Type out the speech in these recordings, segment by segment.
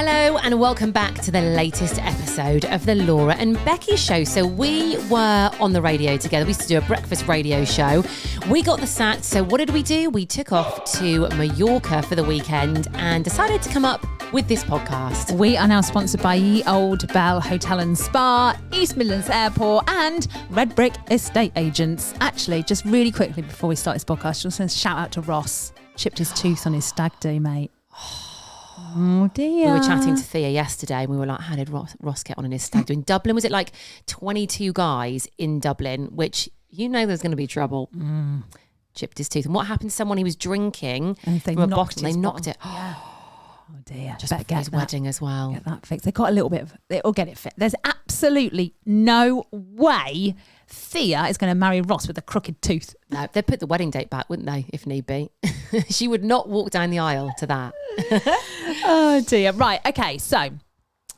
Hello and welcome back to the latest episode of the Laura and Becky Show. So we were on the radio together. We used to do a breakfast radio show. We got the sack. So what did we do? We took off to Mallorca for the weekend and decided to come up with this podcast. We are now sponsored by Ye Olde Hotel and Spa, East Midlands Airport and Redbrik Estate Agents. Actually, just really quickly before we start this podcast, just want to shout out to Ross. Chipped his tooth on his stag do, mate. Oh dear. We were chatting to Thea yesterday and we were like, how did Ross get on in his stag do in Dublin? Was it like 22 guys in Dublin, which you know there's going to be trouble. Chipped his tooth. And what happened to someone he was drinking and from a bottle? They knocked it. Yeah. Oh dear. Just before his wedding as well. Get that fixed. They got a little bit of, they'll get it fit. There's absolutely no way Thea is going to marry Ross with a crooked tooth. No, they'd put the wedding date back, wouldn't they, if need be? She would not walk down the aisle to that. Oh dear. Right. Okay. So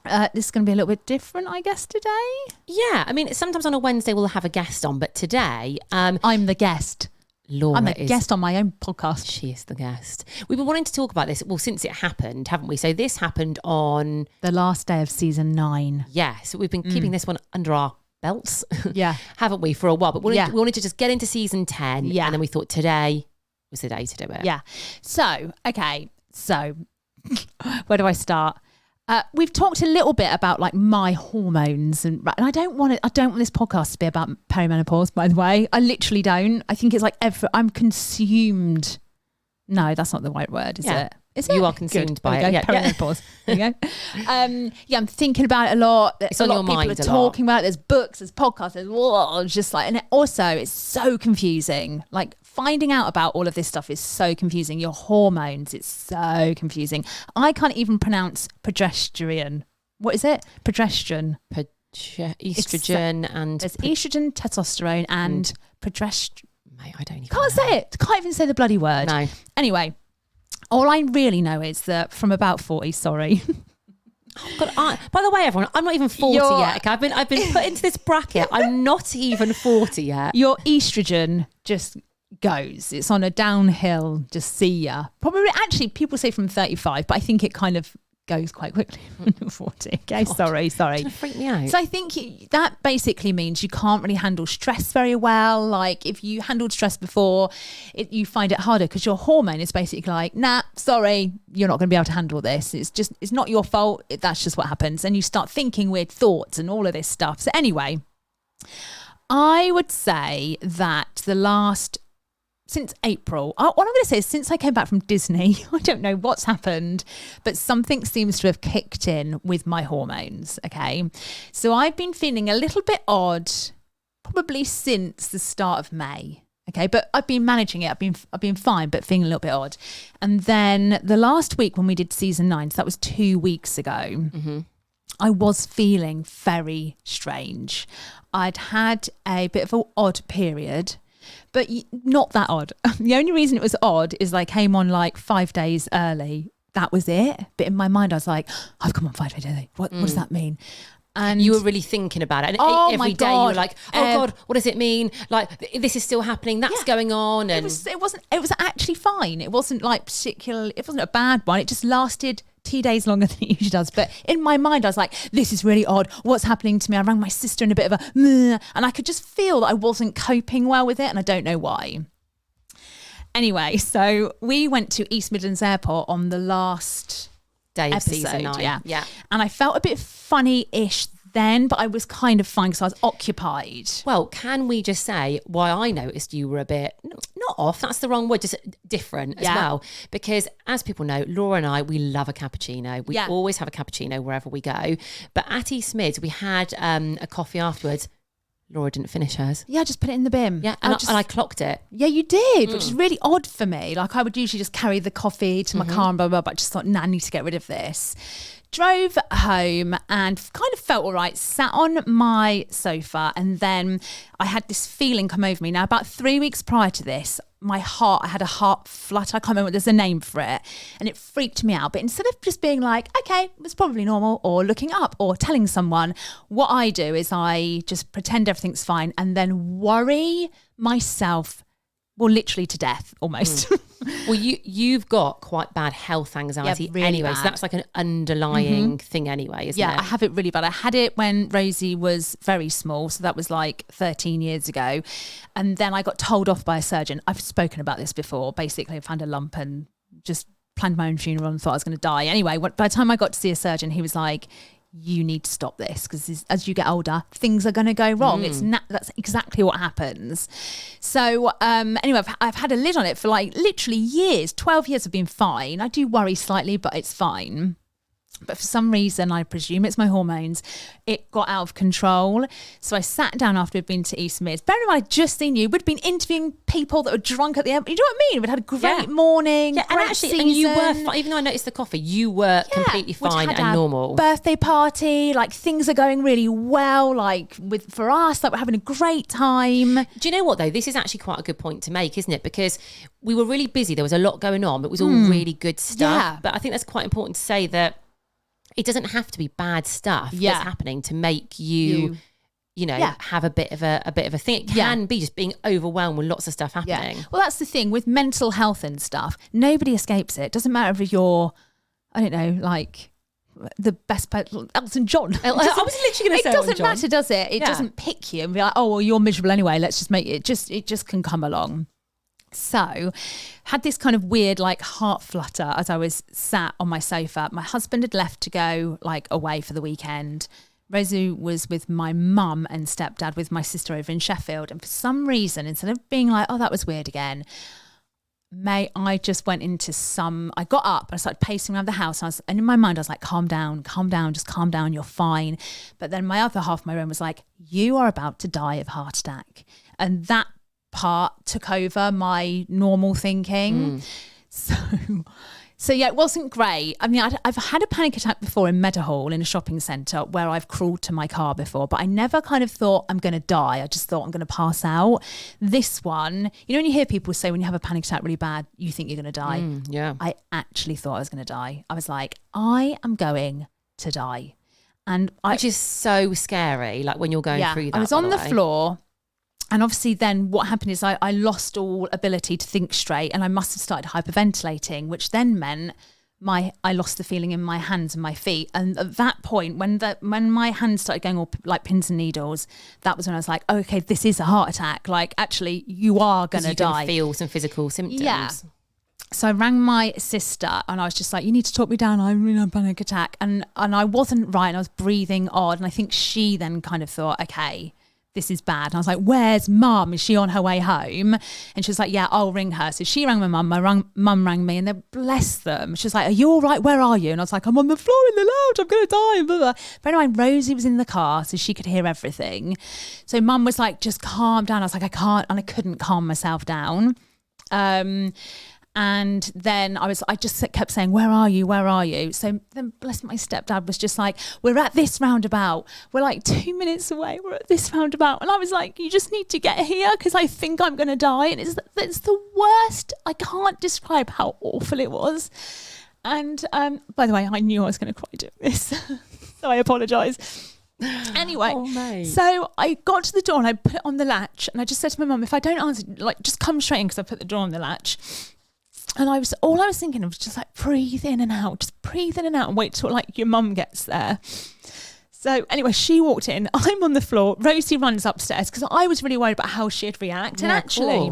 this is going to be a little bit different, I guess, today. Yeah. I mean, sometimes on a Wednesday we'll have a guest on, but today... I'm the guest. Laura I'm a guest on my own podcast. She is the guest. We've been wanting to talk about this, well, since it happened, haven't we? So this happened on... the last day of season 9. Yeah. So we've been keeping this one under our belts. Yeah. Haven't we, for a while? But we wanted to just get into season 10. Yeah. And then we thought today was the day to do it. Yeah. So, okay. So where do I start? We've talked a little bit about like my hormones and I don't want this podcast to be about perimenopause, by the way. I literally don't. I think it's like I'm consumed. No, that's not the right word, is it? Is it? You are consumed by it. Yeah, perimenopause. There you go. Yeah, I'm thinking about it a lot. It's on your mind. People are talking about it. There's books, there's podcasts, there's just like, and also it's so confusing. Like finding out about all of this stuff is so confusing. Your hormones, it's so confusing. I can't even pronounce progesterone. What is it? Progesterone. Estrogen and... There's estrogen, testosterone and progesterone. Mate, I don't even Can't say it. Can't even say the bloody word. No. Anyway, all I really know is that from about 40, sorry. Oh God, by the way, everyone, I'm not even 40 yet. Okay? I've been put into this bracket. I'm not even 40 yet. Your estrogen just goes. It's on a downhill. Just see ya. Probably, actually, people say from 35, but I think it kind of goes quite quickly from 40. Okay, God, sorry. It's gonna freak me out. So I think that basically means you can't really handle stress very well. Like if you handled stress before, you find it harder because your hormone is basically like, nah, sorry, you're not going to be able to handle this. It's not your fault. That's just what happens. And you start thinking weird thoughts and all of this stuff. So anyway, I would say that since April, what I'm going to say is since I came back from Disney, I don't know what's happened, but something seems to have kicked in with my hormones, okay? So I've been feeling a little bit odd, probably since the start of May, okay? But I've been managing it. I've been fine, but feeling a little bit odd. And then the last week when we did season 9, so that was 2 weeks ago, I was feeling very strange. I'd had a bit of an odd period, but not that odd. The only reason it was odd is I came on like 5 days early. That was it. But in my mind, I was like, I've come on 5 days early. What does that mean? And you were really thinking about it. And every day you were like, oh God, what does it mean? Like, this is still happening. That's going on. And it was actually fine. It wasn't like it wasn't a bad one. It just lasted 2 days longer than it usually does. But in my mind, I was like, this is really odd. What's happening to me? I rang my sister in a bit of a meh, and I could just feel that I wasn't coping well with it. And I don't know why. Anyway, so we went to East Midlands Airport on the last day of episode, season 9. Yeah. And I felt a bit funny-ish then, but I was kind of fine because I was occupied. Well, can we just say why I noticed you were a bit, not off, that's the wrong word, just different as well. Because as people know, Laura and I, we love a cappuccino. We always have a cappuccino wherever we go. But at East Mids, we had a coffee afterwards. Laura didn't finish hers. Yeah, I just put it in the bin. Yeah, and I clocked it. Yeah, you did, which is really odd for me. Like I would usually just carry the coffee to my car and blah, blah, blah, but I just thought, nah, I need to get rid of this. Drove home and kind of felt all right, sat on my sofa, and then I had this feeling come over me. Now, about 3 weeks prior to this, I had a heart flutter. I can't remember, there's a name for it. And it freaked me out. But instead of just being like, okay, it's probably normal, or looking up or telling someone, what I do is I just pretend everything's fine and then worry myself well, literally to death almost. Well, you've got quite bad health anxiety really anyway, bad. so that's like an underlying thing anyway, isn't it? Yeah, I have it really bad. I had it when Rosie was very small, so that was like 13 years ago. And then I got told off by a surgeon. I've spoken about this before. Basically, I found a lump and just planned my own funeral and thought I was going to die. Anyway, by the time I got to see a surgeon, he was like, you need to stop this because as you get older, things are going to go wrong. That's exactly what happens. So anyway, I've had a lid on it for like literally years. 12 years have been fine. I do worry slightly, but it's fine. But for some reason, I presume it's my hormones, it got out of control. So I sat down after we'd been to East Mids. Bear in mind, I'd just seen you. We'd been interviewing people that were drunk at the end. You know what I mean? We'd had a great morning, and actually, season. and you were, even though I noticed the coffee, you were completely fine and normal. Birthday party, like things are going really well. Like for us, like we're having a great time. Do you know what though? This is actually quite a good point to make, isn't it? Because we were really busy. There was a lot going on. But it was all really good stuff. Yeah. But I think that's quite important to say that it doesn't have to be bad stuff that's happening to make you have a bit of a thing. It can be just being overwhelmed with lots of stuff happening. Yeah. Well, that's the thing with mental health and stuff. Nobody escapes it. Doesn't matter if you're, I don't know, like the best person, Elton John. I was literally going to say it doesn't matter, does it? It doesn't pick you and be like, oh, well, you're miserable anyway. Let's just make it. It just can come along. So had this kind of weird like heart flutter as I was sat on my sofa. My husband had left to go like away for the weekend. Rosie was with my mum and stepdad with my sister over in Sheffield. And for some reason, instead of being like, oh, that was weird again, I just went into I got up and I started pacing around the house. And in my mind, I was like, calm down, just calm down. You're fine. But then my other half of my room was like, you are about to die of heart attack. And that part took over my normal thinking. So yeah, it wasn't great. I mean, I've had a panic attack before in Meadowhall in a shopping centre where I've crawled to my car before, but I never kind of thought I'm going to die. I just thought I'm going to pass out. This one, you know, when you hear people say when you have a panic attack really bad, you think you're going to die. Yeah. I actually thought I was going to die. I was like, I am going to die. Which is so scary, like when you're going through that. I was on the floor. And obviously then what happened is I lost all ability to think straight and I must have started hyperventilating, which then meant I lost the feeling in my hands and my feet. And at that point, when my hands started going all like pins and needles, that was when I was like, oh, okay, this is a heart attack. Like, actually, you are going to die. You can feel some physical symptoms. Yeah. So I rang my sister and I was just like, you need to talk me down. I'm in a panic attack. And I wasn't right. And I was breathing odd. And I think she then kind of thought, okay, this is bad. And I was like, where's mum? Is she on her way home? And she was like, yeah, I'll ring her. So she rang my mum. My mum rang me and then bless them. She was like, are you all right? Where are you? And I was like, I'm on the floor in the lounge. I'm going to die. Blah, blah. But anyway, Rosie was in the car so she could hear everything. So mum was like, just calm down. I was like, I can't. And I couldn't calm myself down. And then I just kept saying, where are you? Where are you? So then bless my stepdad was just like, we're at this roundabout. We're like 2 minutes away. We're at this roundabout. And I was like, you just need to get here because I think I'm going to die. And it's the worst. I can't describe how awful it was. And by the way, I knew I was going to cry doing this. So I apologise. Anyway, so I got to the door and I put it on the latch. And I just said to my mum, if I don't answer, like just come straight in because I put the door on the latch. And all I was thinking of was just like breathe in and out, and wait till like your mum gets there. So anyway, she walked in, I'm on the floor, Rosie runs upstairs because I was really worried about how she'd react. And actually,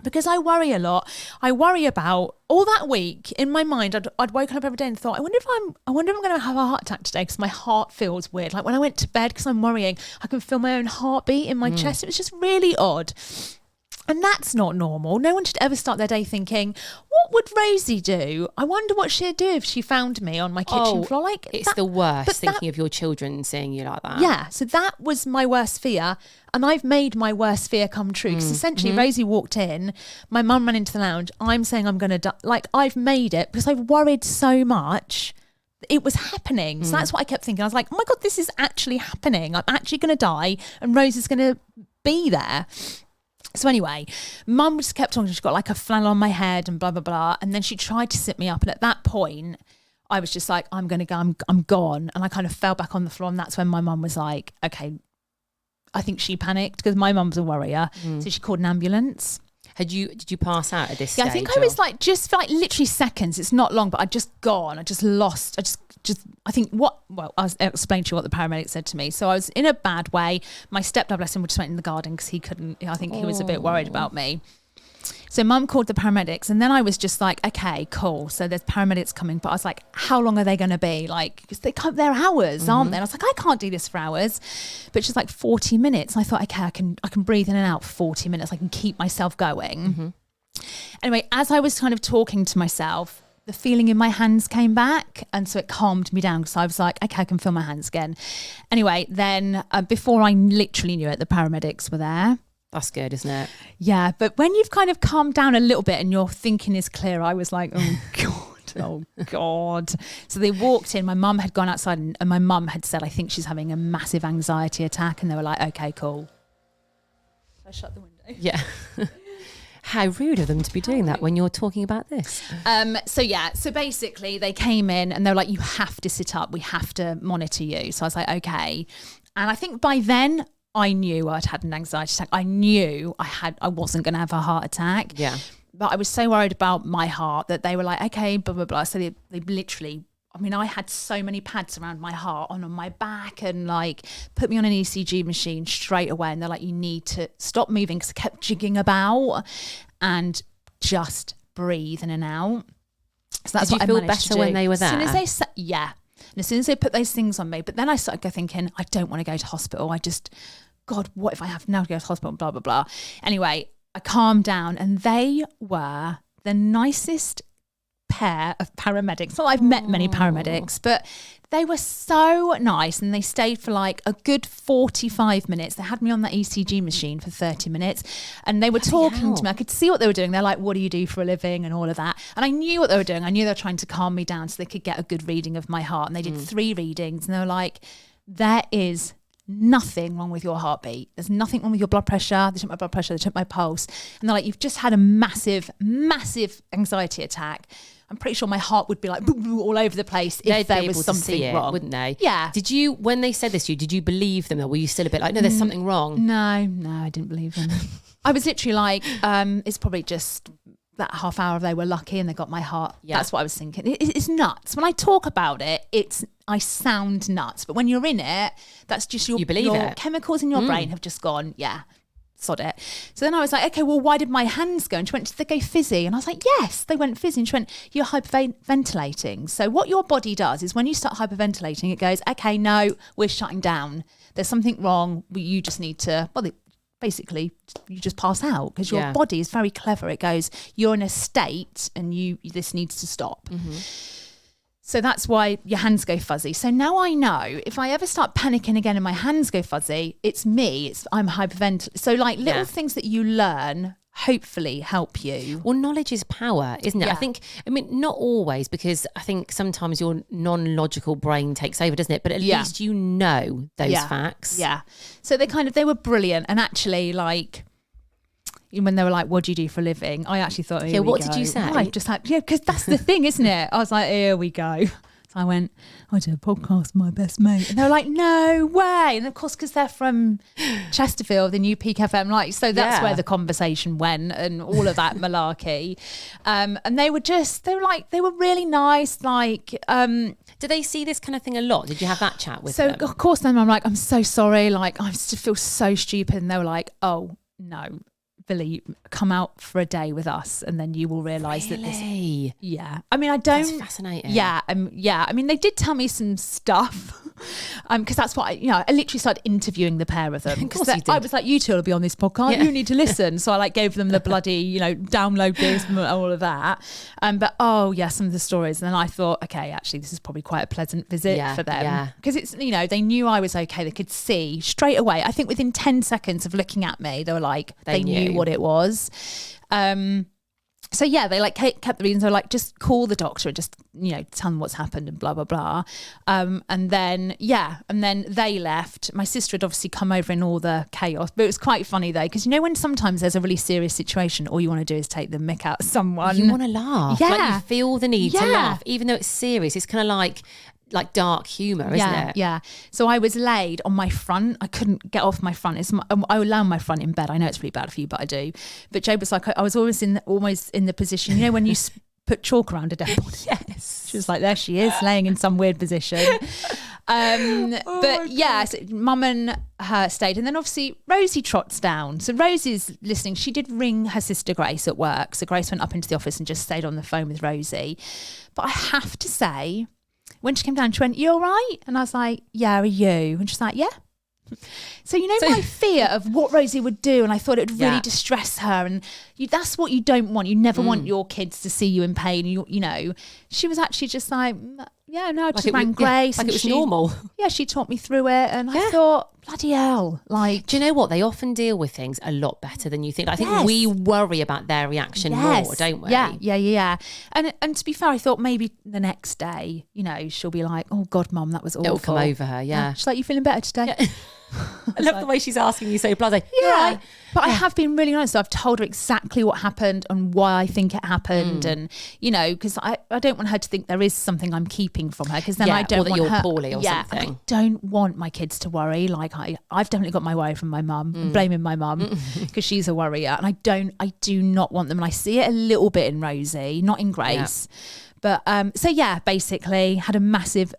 because I worry a lot, I worry about all that week in my mind. I'd woken up every day and thought, I wonder if I'm going to have a heart attack today because my heart feels weird. Like when I went to bed, because I'm worrying, I can feel my own heartbeat in my chest. It was just really odd. And that's not normal. No one should ever start their day thinking, what would Rosie do? I wonder what she'd do if she found me on my kitchen floor. Like, it's the worst thinking of your children seeing you like that. Yeah. So that was my worst fear. And I've made my worst fear come true. Because essentially Rosie walked in, my mum ran into the lounge. I'm saying I'm going to die. Like I've made it because I've worried so much. It was happening. So that's what I kept thinking. I was like, oh my God, this is actually happening. I'm actually going to die and Rosie's going to be there. So anyway, mum just kept talking. She got like a flannel on my head and blah, blah, blah. And then she tried to sit me up. And at that point, I was just like, I'm going to go, I'm gone. And I kind of fell back on the floor. And that's when my mum was like, okay, I think she panicked because my mum's a worrier. So she called an ambulance. Did you pass out at this Yeah, stage? I think I was like, just for like literally seconds. It's not long, but I'd just gone. I just lost. I think I'll explain to you what the paramedic said to me. So I was in a bad way. My stepdad, bless him, just went in the garden because he couldn't, I think he was a bit worried about me. So mum called the paramedics, and then I was just like, okay, cool. So there's paramedics coming, but I was like, how long are they going to be? Like, because they're hours, aren't they? And I was like, I can't do this for hours. But she's like 40 minutes. And I thought, okay, I can breathe in and out for 40 minutes. I can keep myself going. Anyway, as I was kind of talking to myself, the feeling in my hands came back, and so it calmed me down because I was like, okay, I can feel my hands again. Anyway, then before I literally knew it, the paramedics were there. That's good, isn't it? Yeah, but when you've kind of calmed down a little bit and your thinking is clear, I was like, oh God. So they walked in, my mum had gone outside, and my mum had said, I think she's having a massive anxiety attack, and they were like, okay, cool. I shut the window. Yeah. How rude of them to be doing that when you're talking about this. So basically they came in and they were like, you have to sit up, we have to monitor you. So I was like, okay. And I think by then I knew I'd had an anxiety attack. I knew I wasn't going to have a heart attack. Yeah. But I was so worried about my heart that they were like, okay, blah, blah, blah. So they literally, I mean, I had so many pads around my heart on my back, and like put me on an ECG machine straight away. And they're like, you need to stop moving, because I kept jigging about, and just breathe in and out. So that's Did what you I feel managed to better do. when they were there? As soon as yeah. And as soon as they put those things on me, but then I started thinking, I don't want to go to hospital. God, what if I have now to go to hospital, blah, blah, blah. Anyway, I calmed down, and they were the nicest pair of paramedics. Not that I've met many paramedics, but they were so nice, and they stayed for like a good 45 minutes. They had me on that ECG machine for 30 minutes, and they were talking to me. I could see what they were doing. They're like, what do you do for a living, and all of that. And I knew what they were doing. I knew they were trying to calm me down so they could get a good reading of my heart. And they did 3 readings, and they were like, there is nothing wrong with your heartbeat. There's nothing wrong with your blood pressure. They took my blood pressure, they took my pulse. And they're like, you've just had a massive, massive anxiety attack. I'm pretty sure my heart would be like all over the place if there was something wrong, wouldn't they? Yeah. Did you, when they said this to you, did you believe them, or were you still a bit like, no, there's something wrong? No, I didn't believe them. I was literally like, it's probably just that half hour they were lucky and they got my heart. Yeah. That's what I was thinking. It's nuts. When I talk about it, I sound nuts. But when you're in it, that's just your chemicals in your brain have just gone, yeah, sod it. So then I was like, okay, well, why did my hands go? And she went, did they go fizzy? And I was like, yes, they went fizzy. And she went, you're hyperventilating. So what your body does is when you start hyperventilating, it goes, okay, no, we're shutting down. There's something wrong. You just need to, basically you just pass out, because your body is very clever. It goes, you're in a state and this needs to stop. So that's why your hands go fuzzy. So now I know if I ever start panicking again and my hands go fuzzy, it's me. I'm hyperventilating. So like little things that you learn hopefully help you. Well, knowledge is power, isn't it? Yeah. I mean, not always, because I think sometimes your non-logical brain takes over, doesn't it? But at least you know those facts. Yeah. So they were brilliant. And actually, like, when they were like, what do you do for a living? I actually thought, what did you say? I just had, because that's the thing, isn't it? I was like, here we go. So I went, I do a podcast with my best mate. And they were like, no way. And of course, because they're from Chesterfield and Peak FM, like, so that's where the conversation went and all of that malarkey. And they were really nice. Like, do they see this kind of thing a lot? Did you have that chat with them? So of course, then I'm like, I'm so sorry. Like, I just feel so stupid. And they were like, oh no, Billy, come out for a day with us, and then you will realise that this. Yeah, I mean, That's fascinating. Yeah, I mean, they did tell me some stuff, because that's what I literally started interviewing the pair of them. Of course you did. I was like, you two will be on this podcast. Yeah. You need to listen. So I like gave them the bloody, download this and all of that. But some of the stories, and then I thought, okay, actually, this is probably quite a pleasant visit for them, because it's they knew I was okay. They could see straight away. I think within 10 seconds of looking at me, they were like, they knew what it was. So they like kept the reasons. They were like, just call the doctor and just tell them what's happened and blah blah blah. And then they left. My sister had obviously come over in all the chaos, but it was quite funny though, because when sometimes there's a really serious situation, all you want to do is take the mick out of someone. You want to laugh. Like, you feel the need to laugh, even though it's serious. It's kind of like, like dark humour, isn't it? Yeah. So I was laid on my front. I couldn't get off my front. I would lay on my front in bed. I know it's really bad for you, but I do. But Joe was like, I was always in the position, you know, when you put chalk around a dead body. Yes. She was like, there she is, laying in some weird position. But yeah, so Mum and her stayed. And then obviously Rosie trots down. So Rosie's listening. She did ring her sister Grace at work. So Grace went up into the office and just stayed on the phone with Rosie. But I have to say, when she came down, she went, "You all right?" And I was like, "Yeah, are you?" And she's like, "Yeah." So my fear of what Rosie would do, and I thought it would really distress her, and that's what you don't want. You never want your kids to see you in pain. You know, she was actually just like, "Yeah, no," I just rang Grace, like it was normal. Yeah, she taught me through it, and I thought, bloody hell! Like, do you know what? They often deal with things a lot better than you think. I think we worry about their reaction more, don't we? Yeah. And to be fair, I thought maybe the next day, you know, she'll be like, "Oh God, Mum, that was awful." It'll come over her. Yeah. She's like, "You feeling better today?" Yeah. I love the way she's asking you so blasé. Yeah, right. But I have been really honest. So I've told her exactly what happened and why I think it happened, and you know, because I don't want her to think there is something I'm keeping from her, because then I don't or that want you're her poorly or something. I don't want my kids to worry. Like I've definitely got my worry from my mum. I'm blaming my mum because she's a worrier, and I do not want them. And I see it a little bit in Rosie, not in Grace. Yeah. But so yeah, basically had a massive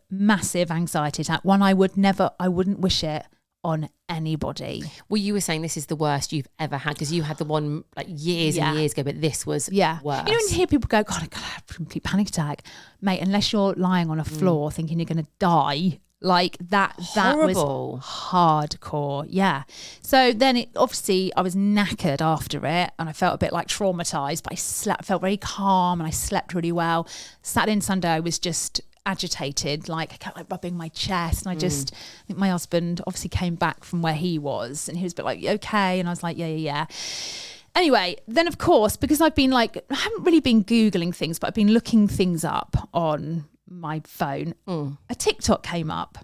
anxiety attack. One I wouldn't wish it on anybody. Well, you were saying this is the worst you've ever had, because you had the one like years and years ago, but this was worse. You know, when you hear people go, "God, I had a complete panic attack," mate, unless you're lying on a floor thinking you're going to die, like that was hardcore. Yeah. So then obviously I was knackered after it, and I felt a bit like traumatized, but I felt very calm, and I slept really well. Saturday and Sunday I was just agitated, like I kept like rubbing my chest, and I think my husband obviously came back from where he was, and he was a bit like, "You okay?" And I was like, yeah. Anyway, then of course, because I've been like, I haven't really been Googling things, but I've been looking things up on my phone. A TikTok came up.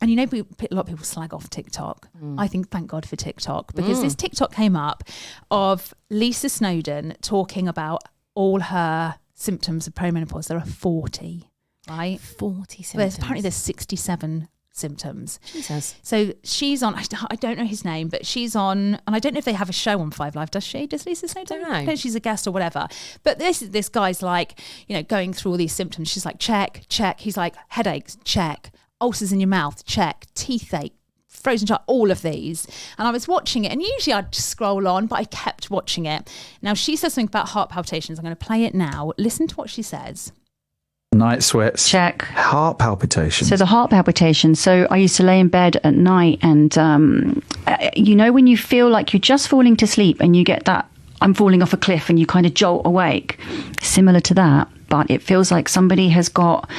And you know, a lot of people slag off TikTok. I think thank God for TikTok, because this TikTok came up of Lisa Snowdon talking about all her symptoms of perimenopause. There are 40. Right, 40 symptoms. Apparently there's 67 symptoms. Jesus. So she's on, I don't know his name, but she's on, and I don't know if they have a show on 5 Live. Does she? Does Lisa Snowdon? I don't know. She's a guest or whatever. But this guy's like, you know, going through all these symptoms. She's like, check. He's like, headaches, check. Ulcers in your mouth, check. Teeth ache, frozen child, all of these. And I was watching it, and usually I'd just scroll on, but I kept watching it. Now she says something about heart palpitations. I'm going to play it now. Listen to what she says. Night sweats. Check. Heart palpitations. So the heart palpitations. So I used to lay in bed at night, and you know, when you feel like you're just falling to sleep and you get that I'm falling off a cliff and you kind of jolt awake, similar to that, but it feels like somebody has got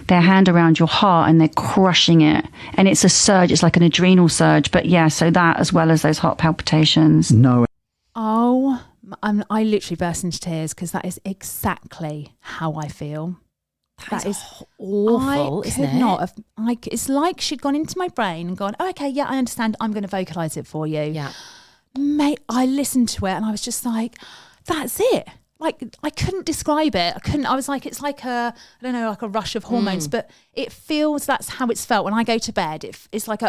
their hand around your heart and they're crushing it, and it's a surge. It's like an adrenal surge. But yeah, so that as well as those heart palpitations. No. Oh, I literally burst into tears, because that is exactly how I feel. That is awful, isn't it? It's like she'd gone into my brain and gone, "Oh, okay, yeah, I understand. I'm going to vocalise it for you." Yeah. Mate, I listened to it and I was just like, that's it. Like, I couldn't describe it. I was like, it's like I don't know, like a rush of hormones, but it feels, that's how it's felt when I go to bed. It's like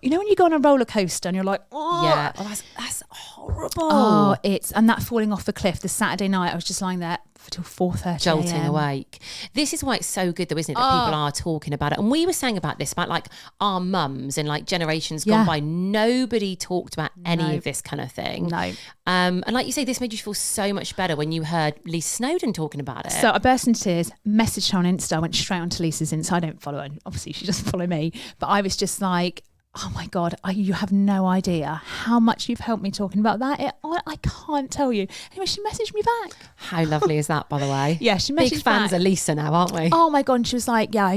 you know, when you go on a roller coaster and you're like, oh. Yeah. Oh, that's horrible. Oh, and that falling off the cliff, the Saturday night, I was just lying there till 4:30 jolting a.m. awake. This is why it's so good though, isn't it, that people are talking about it. And we were saying about this, about like our mums and like generations gone by. Nobody talked about any of this kind of thing. No. And like you say, this made you feel so much better when you heard Lisa Snowdon talking about it. So I burst into tears, messaged her on Insta. I went straight onto Lisa's Insta. I don't follow her. Obviously, she doesn't follow me. But I was just like, oh my God, you have no idea how much you've helped me talking about that. I can't tell you. Anyway, she messaged me back. How lovely is that, by the way? Yeah, she messaged Big fans back. of Lisa now, aren't we? Oh my God. And she was like, yeah,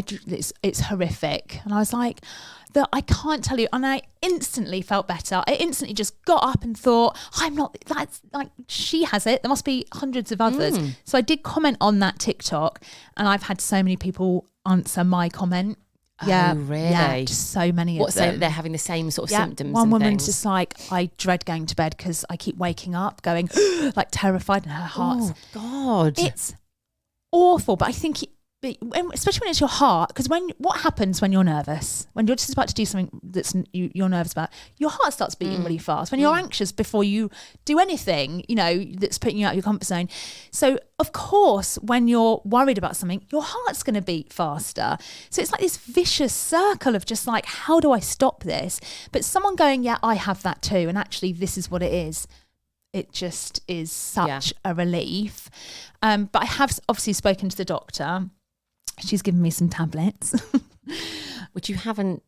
it's horrific. And I was like, I can't tell you. And I instantly felt better. I instantly just got up and thought, that's like, she has it. There must be hundreds of others. So I did comment on that TikTok, and I've had so many people answer my comment. Yeah, oh, really? Yeah, just so many of them. So they're having the same sort of symptoms. One and woman's things. just like, I dread going to bed because I keep waking up going like terrified, and her heart's. Oh God, it's awful. But I think especially when it's your heart, because what happens when you're nervous, when you're just about to do something that's you're nervous about, your heart starts beating really fast. When you're anxious before you do anything, that's putting you out of your comfort zone. So of course, when you're worried about something, your heart's going to beat faster. So it's like this vicious circle of just like, how do I stop this? But someone going, yeah, I have that too, and actually this is what it is. It just is such a relief. But I have obviously spoken to the doctor. She's given me some tablets. Which you haven't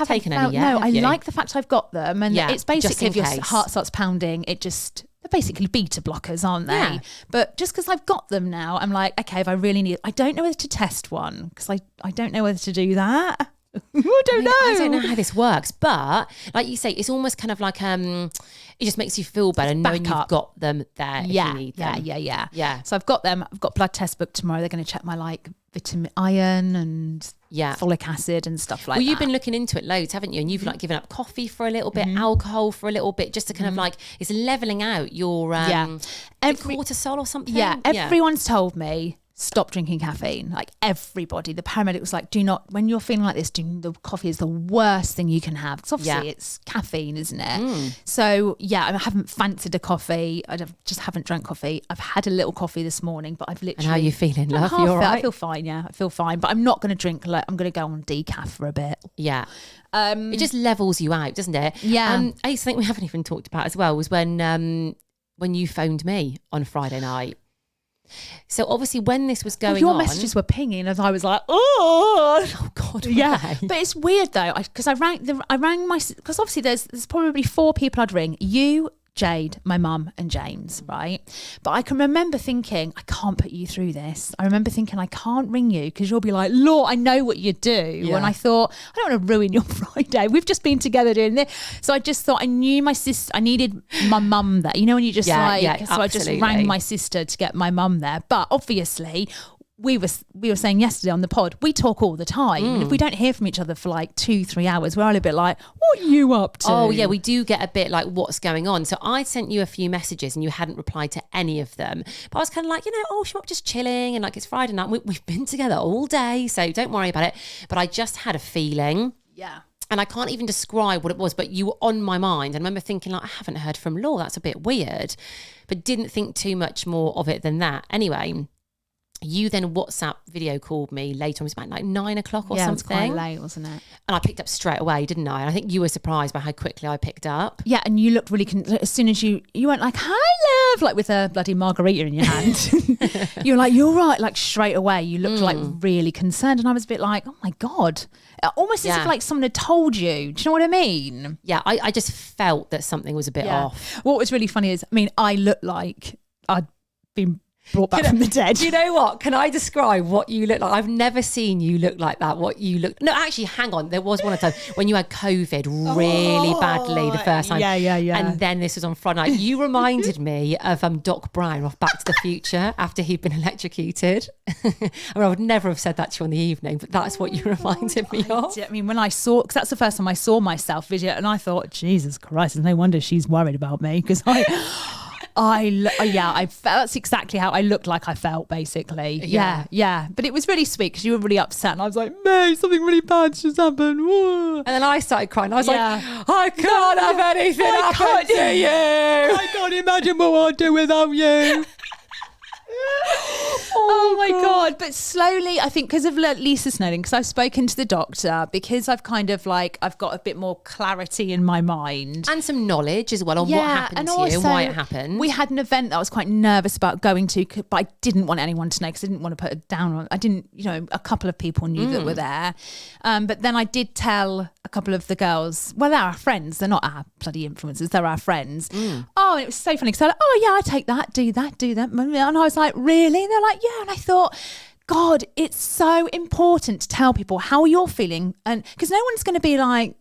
taken any yet. No, I like the fact I've got them. And it's basically if your heart starts pounding, they're basically beta blockers, aren't they? Yeah. But just because I've got them now, I'm like, okay, if I really need, I don't know whether to test one, because I don't know whether to do that. I don't know. I don't know how this works, but like you say, it's almost kind of like it just makes you feel better knowing you've got them there if you need them. Yeah. So I've got them. I've got blood test booked tomorrow. They're going to check my vitamin iron and folic acid and stuff like that. Well, you've been looking into it loads, haven't you? And you've given up coffee for a little bit, alcohol for a little bit, just to kind of it's leveling out your cortisol or something. Yeah, everyone's told me, stop drinking caffeine. Like everybody, the paramedic was like, do not, when you're feeling like this, the coffee is the worst thing you can have. Because obviously it's caffeine, isn't it? So I haven't fancied a coffee. Just haven't drank coffee. I've had a little coffee this morning, but I've literally... And how are you feeling, love? You all right? I feel fine, I feel fine. But I'm not going to drink, I'm going to go on decaf for a bit. Yeah. It just levels you out, doesn't it? Yeah. Something we haven't even talked about as well was when you phoned me on Friday night. So obviously when this was going on... Your messages were pinging as I was like, oh God. Yeah. But it's weird though, because I rang my... Because obviously there's probably 4 people I'd ring. You, Jade, my mum and James, right? But I can remember thinking, I can't put you through this. I remember thinking, I can't ring you because you'll be like, Lord, I know what you do. Yeah. And I thought, I don't want to ruin your Friday. We've just been together doing this. So I just thought I knew my sister, I needed my mum there. When you just so I just rang my sister to get my mum there. But obviously... We were saying yesterday on the pod, we talk all the time. And if we don't hear from each other for like 2-3 hours, we're all a bit like, what are you up to? Oh yeah, we do get a bit like, what's going on? So I sent you a few messages and you hadn't replied to any of them. But I was kind of like, she's just chilling and like it's Friday night. We've been together all day, so don't worry about it. But I just had a feeling. Yeah. And I can't even describe what it was, but you were on my mind. And I remember thinking, I haven't heard from Law. That's a bit weird. But didn't think too much more of it than that. Anyway... You then WhatsApp video called me later on. It was about like 9 o'clock or something. Yeah, it was quite late, wasn't it? And I picked up straight away, didn't I? And I think you were surprised by how quickly I picked up. Yeah, and you looked really, as soon as you went like, hi love, like with a bloody margarita in your hand. You were like, you're right, like straight away. You looked like really concerned. And I was a bit like, oh my God. Almost as if like someone had told you. Do you know what I mean? Yeah, I just felt that something was a bit off. What was really funny is, I looked like I'd been... brought back from the dead. Do you know what? Can I describe what you look like? I've never seen you look like that. What you look... No, actually, hang on. There was one time when you had COVID really badly the first time. Yeah. And then this was on Friday night. You reminded me of Doc Brown off Back to the Future after he'd been electrocuted. I would never have said that to you in the evening, but that's what you reminded me of. When I saw... Because that's the first time I saw myself video, and I thought, Jesus Christ, no wonder she's worried about me, because that's exactly how I looked like I felt, basically. Yeah. But it was really sweet because you were really upset and I was like, May, something really bad's just happened. Whoa. And then I started crying. I was like, I can't have anything happen to you. I can't imagine what I'd do without you. Oh my God. But slowly, I think because of Lisa Snowden, because I've spoken to the doctor, because I've kind of I've got a bit more clarity in my mind. And some knowledge as well on what happened to you and why it happened. We had an event that I was quite nervous about going to, but I didn't want anyone to know because I didn't want to put it down on. I didn't, a couple of people knew that were there. But then I did tell a couple of the girls, well, they're our friends. They're not our bloody influencers. They're our friends. Oh, and it was so funny because they're like, oh yeah, I take that, do that. And I was like, really? They're like, yeah. And I thought, God, it's so important to tell people how you're feeling. And because no one's going to be like,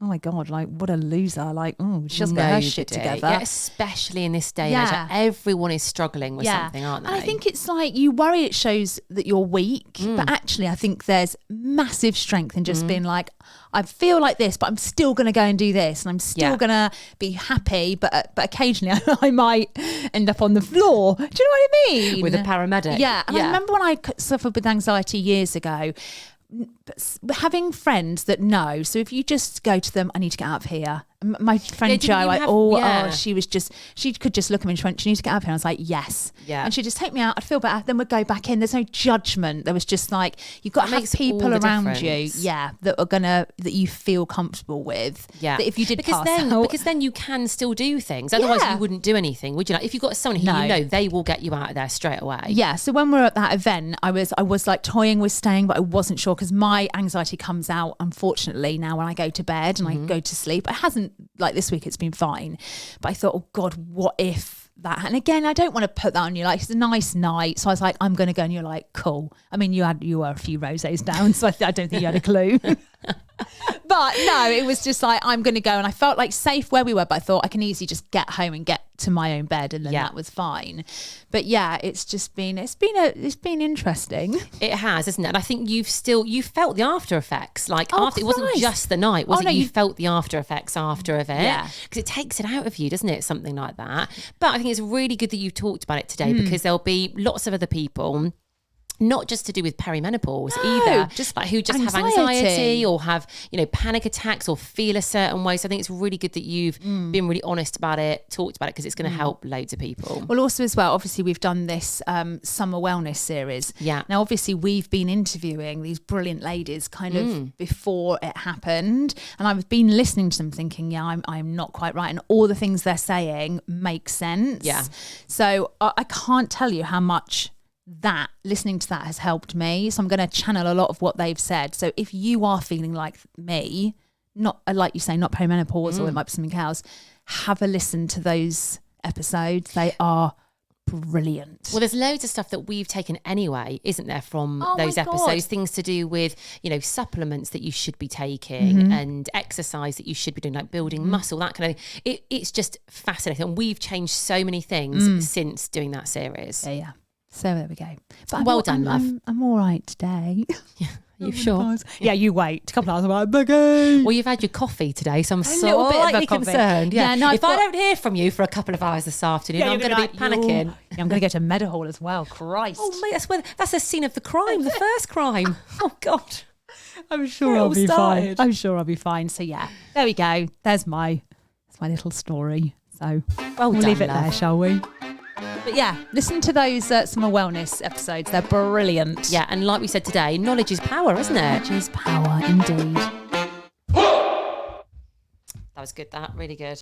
oh my God, like what a loser. Like, oh, she doesn't get her shit together. Yeah, especially in this day and age. Everyone is struggling with something, aren't they? And I think it's like you worry it shows that you're weak, but actually I think there's massive strength in just being like, I feel like this, but I'm still going to go and do this, and I'm still going to be happy, but occasionally I might end up on the floor. Do you know what I mean? With a paramedic. Yeah. And I remember when I suffered with anxiety years ago, having friends that know, so if you just go to them, I need to get out of here. My friend Jo, she could just look at me and she went, do you need to get out of here? And I was like, yes. Yeah. And she'd just take me out, I'd feel better, then we'd go back in. There's no judgment. There was just like, you've got to have people around you, that you feel comfortable with. Yeah. That if you did because then you can still do things. Otherwise you wouldn't do anything, would you? Like if you've got someone who you know, they will get you out of there straight away. Yeah. So when we were at that event, I was like toying with staying, but I wasn't sure because my anxiety comes out, unfortunately, now when I go to bed and I go to sleep. It hasn't, like this week it's been fine, but I thought, oh God, what if that? And again, I don't want to put that on you, like it's a nice night, so I was like, I'm going to go, and you're like, cool. I mean, you were a few rosés down, so I don't think you had a clue. But no, it was just like, I'm going to go, and I felt like safe where we were, but I thought I can easily just get home and get to my own bed, and then that was fine. But yeah, it's been interesting. It has, isn't it? And I think you felt the after effects, like after it wasn't just the night, was it? No, you felt the after effects after of it, because it takes it out of you, doesn't it? Something like that. But I think it's really good that you talked about it today, because there'll be lots of other people, not just to do with perimenopause either, just like who just have anxiety or have, panic attacks or feel a certain way. So I think it's really good that you've been really honest about it, talked about it, because it's going to help loads of people. Well, also as well, obviously we've done this summer wellness series. Yeah. Now, obviously we've been interviewing these brilliant ladies kind of before it happened, and I've been listening to them thinking, I'm not quite right, and all the things they're saying make sense. Yeah. So I can't tell you how much listening to that has helped me. So I'm going to channel a lot of what they've said. So if you are feeling like me, not like you say, not perimenopause, or it might be something else, have a listen to those episodes. They are brilliant. Well, there's loads of stuff that we've taken anyway, isn't there, from those episodes? Things to do with, supplements that you should be taking and exercise that you should be doing, like building muscle, that kind of thing. It's just fascinating. And we've changed so many things since doing that series. Yeah. So there we go. But well done, love. I'm all right today. Yeah. Are you sure? Yeah, you wait. A couple of hours, I'm like, Becky. Well, you've had your coffee today, so I'm slightly concerned. Yeah, no, if I don't hear from you for a couple of hours this afternoon, I'm going to be panicking. Yeah, I'm going to go to Meadowhall as well. Christ. Oh, mate, that's the scene of the crime, the first crime. Oh, God. I'm sure I'll be fine. I'm sure I'll be fine. So, yeah, there we go. That's my little story. So, we'll leave it there, shall we? But yeah, listen to those summer wellness episodes. They're brilliant. Yeah, and like we said today, knowledge is power, isn't it? Knowledge is power, indeed. That was good, that. Really good.